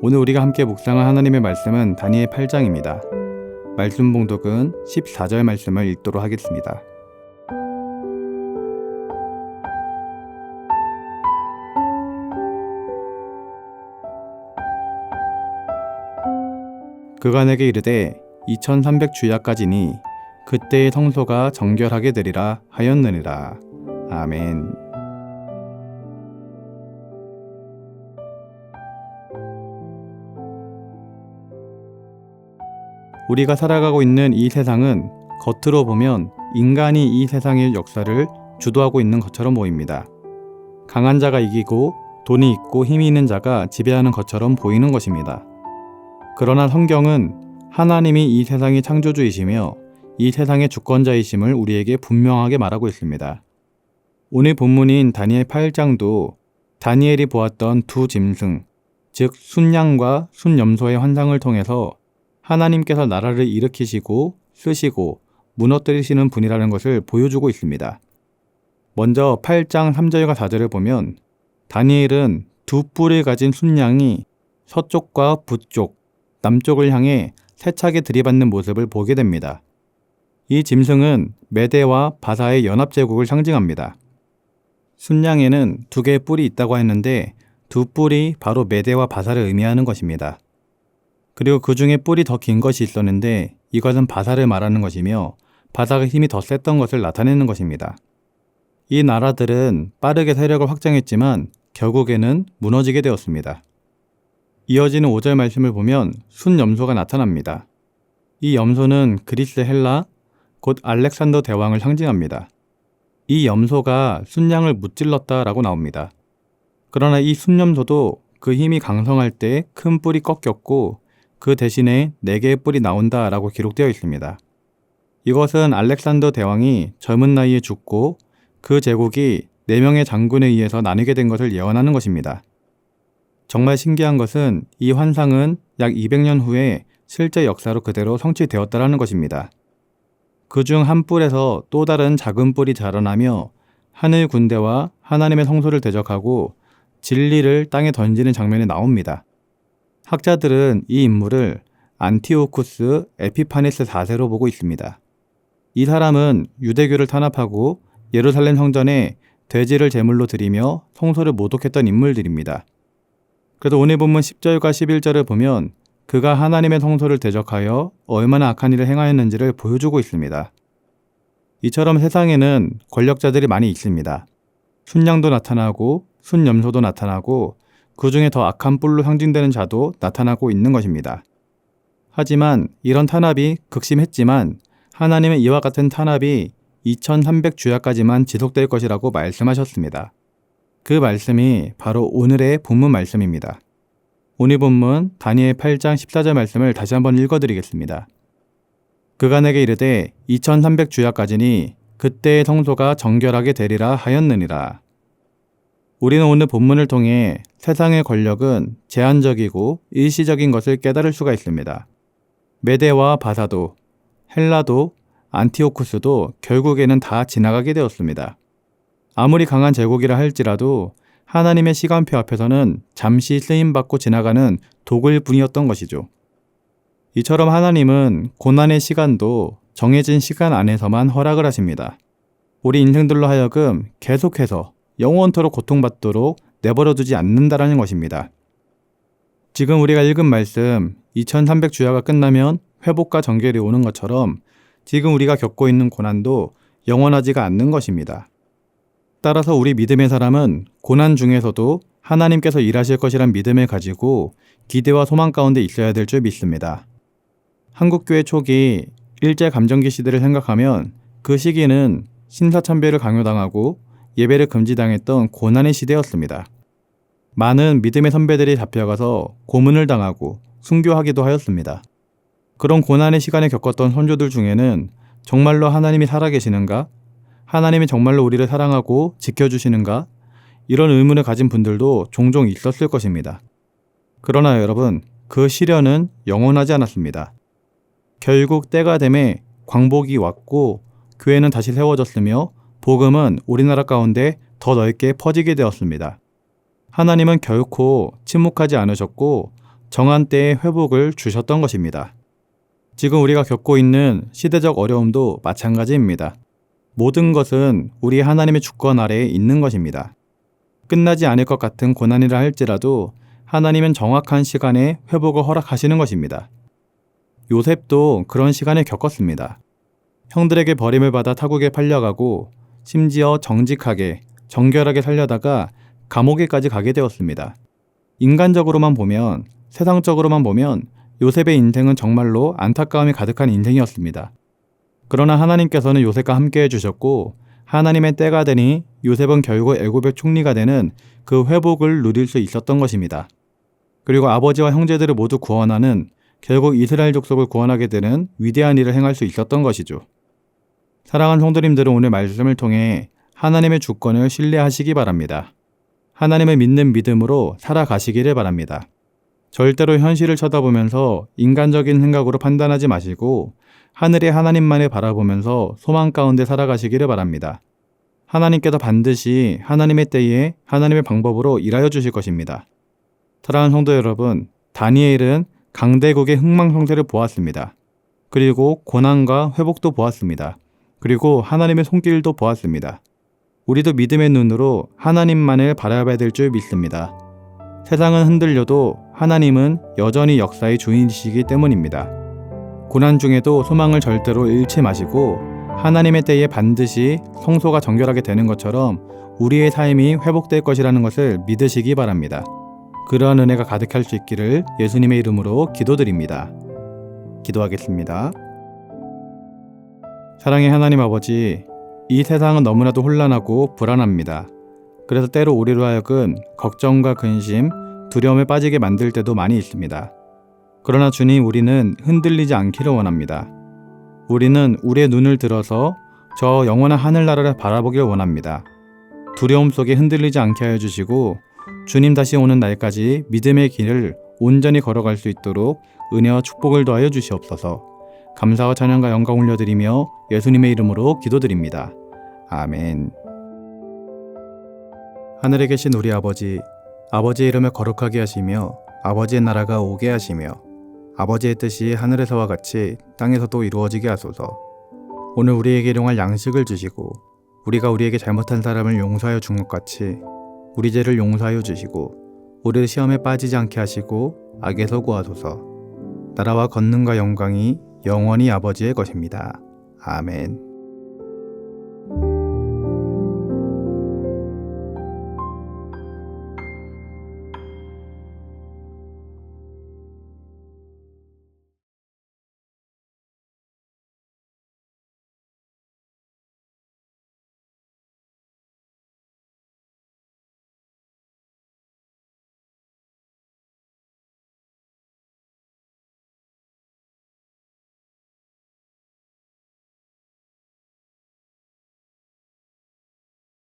오늘 우리가 함께 묵상할 하나님의 말씀은 다니엘 8장입니다. 말씀 봉독은 14절 말씀을 읽도록 하겠습니다. 그가 내게 이르되 2300주야까지니 그때의 성소가 정결하게 되리라 하였느니라. 아멘. 우리가 살아가고 있는 이 세상은 겉으로 보면 인간이 이 세상의 역사를 주도하고 있는 것처럼 보입니다. 강한 자가 이기고 돈이 있고 힘이 있는 자가 지배하는 것처럼 보이는 것입니다. 그러나 성경은 하나님이 이 세상의 창조주이시며 이 세상의 주권자이심을 우리에게 분명하게 말하고 있습니다. 오늘 본문인 다니엘 8장도 다니엘이 보았던 두 짐승, 즉 순양과 순염소의 환상을 통해서 하나님께서 나라를 일으키시고 쓰시고 무너뜨리시는 분이라는 것을 보여주고 있습니다. 먼저 8장 3절과 4절을 보면 다니엘은 두 뿔을 가진 순양이 서쪽과 북쪽, 남쪽을 향해 세차게 들이받는 모습을 보게 됩니다. 이 짐승은 메대와 바사의 연합제국을 상징합니다. 순양에는 두 개의 뿔이 있다고 했는데 두 뿔이 바로 메대와 바사를 의미하는 것입니다. 그리고 그 중에 뿔이 더 긴 것이 있었는데 이것은 바사를 말하는 것이며 바사가 힘이 더 셌던 것을 나타내는 것입니다. 이 나라들은 빠르게 세력을 확장했지만 결국에는 무너지게 되었습니다. 이어지는 5절 말씀을 보면 순염소가 나타납니다. 이 염소는 그리스 헬라, 곧 알렉산더 대왕을 상징합니다. 이 염소가 순양을 무찔렀다라고 나옵니다. 그러나 이 순염소도 그 힘이 강성할 때 큰 뿔이 꺾였고 그 대신에 4개의 뿔이 나온다라고 기록되어 있습니다. 이것은 알렉산더 대왕이 젊은 나이에 죽고 그 제국이 4명의 장군에 의해서 나뉘게 된 것을 예언하는 것입니다. 정말 신기한 것은 이 환상은 약 200년 후에 실제 역사로 그대로 성취되었다라는 것입니다. 그중 한 뿔에서 또 다른 작은 뿔이 자라나며 하늘 군대와 하나님의 성소를 대적하고 진리를 땅에 던지는 장면이 나옵니다. 학자들은 이 인물을 안티오쿠스 에피파네스 4세로 보고 있습니다. 이 사람은 유대교를 탄압하고 예루살렘 성전에 돼지를 제물로 드리며 성소를 모독했던 인물들입니다. 그래서 오늘 본문 10절과 11절을 보면 그가 하나님의 성소를 대적하여 얼마나 악한 일을 행하였는지를 보여주고 있습니다. 이처럼 세상에는 권력자들이 많이 있습니다. 순양도 나타나고 순염소도 나타나고 그 중에 더 악한 뿔로 상징되는 자도 나타나고 있는 것입니다. 하지만 이런 탄압이 극심했지만 하나님은 이와 같은 탄압이 2300주야까지만 지속될 것이라고 말씀하셨습니다. 그 말씀이 바로 오늘의 본문 말씀입니다. 오늘 본문 다니엘 8장 14절 말씀을 다시 한번 읽어드리겠습니다. 그가 내게 이르되 2300주야까지니 그때의 성소가 정결하게 되리라 하였느니라. 우리는 오늘 본문을 통해 세상의 권력은 제한적이고 일시적인 것을 깨달을 수가 있습니다. 메대와 바사도, 헬라도, 안티오쿠스도 결국에는 다 지나가게 되었습니다. 아무리 강한 제국이라 할지라도 하나님의 시간표 앞에서는 잠시 쓰임받고 지나가는 독일 뿐이었던 것이죠. 이처럼 하나님은 고난의 시간도 정해진 시간 안에서만 허락을 하십니다. 우리 인생들로 하여금 계속해서 영원토록 고통받도록 내버려두지 않는다라는 것입니다. 지금 우리가 읽은 말씀 2300주야가 끝나면 회복과 정결이 오는 것처럼 지금 우리가 겪고 있는 고난도 영원하지가 않는 것입니다. 따라서 우리 믿음의 사람은 고난 중에서도 하나님께서 일하실 것이란 믿음을 가지고 기대와 소망 가운데 있어야 될 줄 믿습니다. 한국교회 초기 일제감정기 시대를 생각하면 그 시기는 신사참배를 강요당하고 예배를 금지당했던 고난의 시대였습니다. 많은 믿음의 선배들이 잡혀가서 고문을 당하고 순교하기도 하였습니다. 그런 고난의 시간을 겪었던 선조들 중에는 정말로 하나님이 살아계시는가? 하나님이 정말로 우리를 사랑하고 지켜주시는가? 이런 의문을 가진 분들도 종종 있었을 것입니다. 그러나 여러분, 그 시련은 영원하지 않았습니다. 결국 때가 되매 광복이 왔고 교회는 다시 세워졌으며 복음은 우리나라 가운데 더 넓게 퍼지게 되었습니다. 하나님은 결코 침묵하지 않으셨고 정한 때에 회복을 주셨던 것입니다. 지금 우리가 겪고 있는 시대적 어려움도 마찬가지입니다. 모든 것은 우리 하나님의 주권 아래에 있는 것입니다. 끝나지 않을 것 같은 고난이라 할지라도 하나님은 정확한 시간에 회복을 허락하시는 것입니다. 요셉도 그런 시간을 겪었습니다. 형들에게 버림을 받아 타국에 팔려가고 심지어 정직하게, 정결하게 살려다가 감옥에까지 가게 되었습니다. 인간적으로만 보면, 세상적으로만 보면 요셉의 인생은 정말로 안타까움이 가득한 인생이었습니다. 그러나 하나님께서는 요셉과 함께 해주셨고 하나님의 때가 되니 요셉은 결국 애굽의 총리가 되는 그 회복을 누릴 수 있었던 것입니다. 그리고 아버지와 형제들을 모두 구원하는, 결국 이스라엘 족속을 구원하게 되는 위대한 일을 행할 수 있었던 것이죠. 사랑하는 성도님들은 오늘 말씀을 통해 하나님의 주권을 신뢰하시기 바랍니다. 하나님을 믿는 믿음으로 살아가시기를 바랍니다. 절대로 현실을 쳐다보면서 인간적인 생각으로 판단하지 마시고 하늘의 하나님만을 바라보면서 소망 가운데 살아가시기를 바랍니다. 하나님께서 반드시 하나님의 때에 하나님의 방법으로 일하여 주실 것입니다. 사랑하는 성도 여러분, 다니엘은 강대국의 흥망성쇠를 보았습니다. 그리고 고난과 회복도 보았습니다. 그리고 하나님의 손길도 보았습니다. 우리도 믿음의 눈으로 하나님만을 바라봐야 될 줄 믿습니다. 세상은 흔들려도 하나님은 여전히 역사의 주인이시기 때문입니다. 고난 중에도 소망을 절대로 잃지 마시고 하나님의 때에 반드시 성소가 정결하게 되는 것처럼 우리의 삶이 회복될 것이라는 것을 믿으시기 바랍니다. 그러한 은혜가 가득할 수 있기를 예수님의 이름으로 기도드립니다. 기도하겠습니다. 사랑의 하나님 아버지, 이 세상은 너무나도 혼란하고 불안합니다. 그래서 때로 우리로 하여금 걱정과 근심, 두려움에 빠지게 만들 때도 많이 있습니다. 그러나 주님, 우리는 흔들리지 않기를 원합니다. 우리는 우리의 눈을 들어서 저 영원한 하늘나라를 바라보길 원합니다. 두려움 속에 흔들리지 않게 하여 주시고 주님 다시 오는 날까지 믿음의 길을 온전히 걸어갈 수 있도록 은혜와 축복을 더하여 주시옵소서. 감사와 찬양과 영광 올려드리며 예수님의 이름으로 기도드립니다. 아멘. 하늘에 계신 우리 아버지, 아버지의 이름을 거룩하게 하시며 아버지의 나라가 오게 하시며 아버지의 뜻이 하늘에서와 같이 땅에서도 이루어지게 하소서. 오늘 우리에게 일용할 양식을 주시고 우리가 우리에게 잘못한 사람을 용서하여 준 것 같이 우리 죄를 용서하여 주시고 우리를 시험에 빠지지 않게 하시고 악에서 구하소서. 나라와 권능과 영광이 영원히 아버지의 것입니다. 아멘.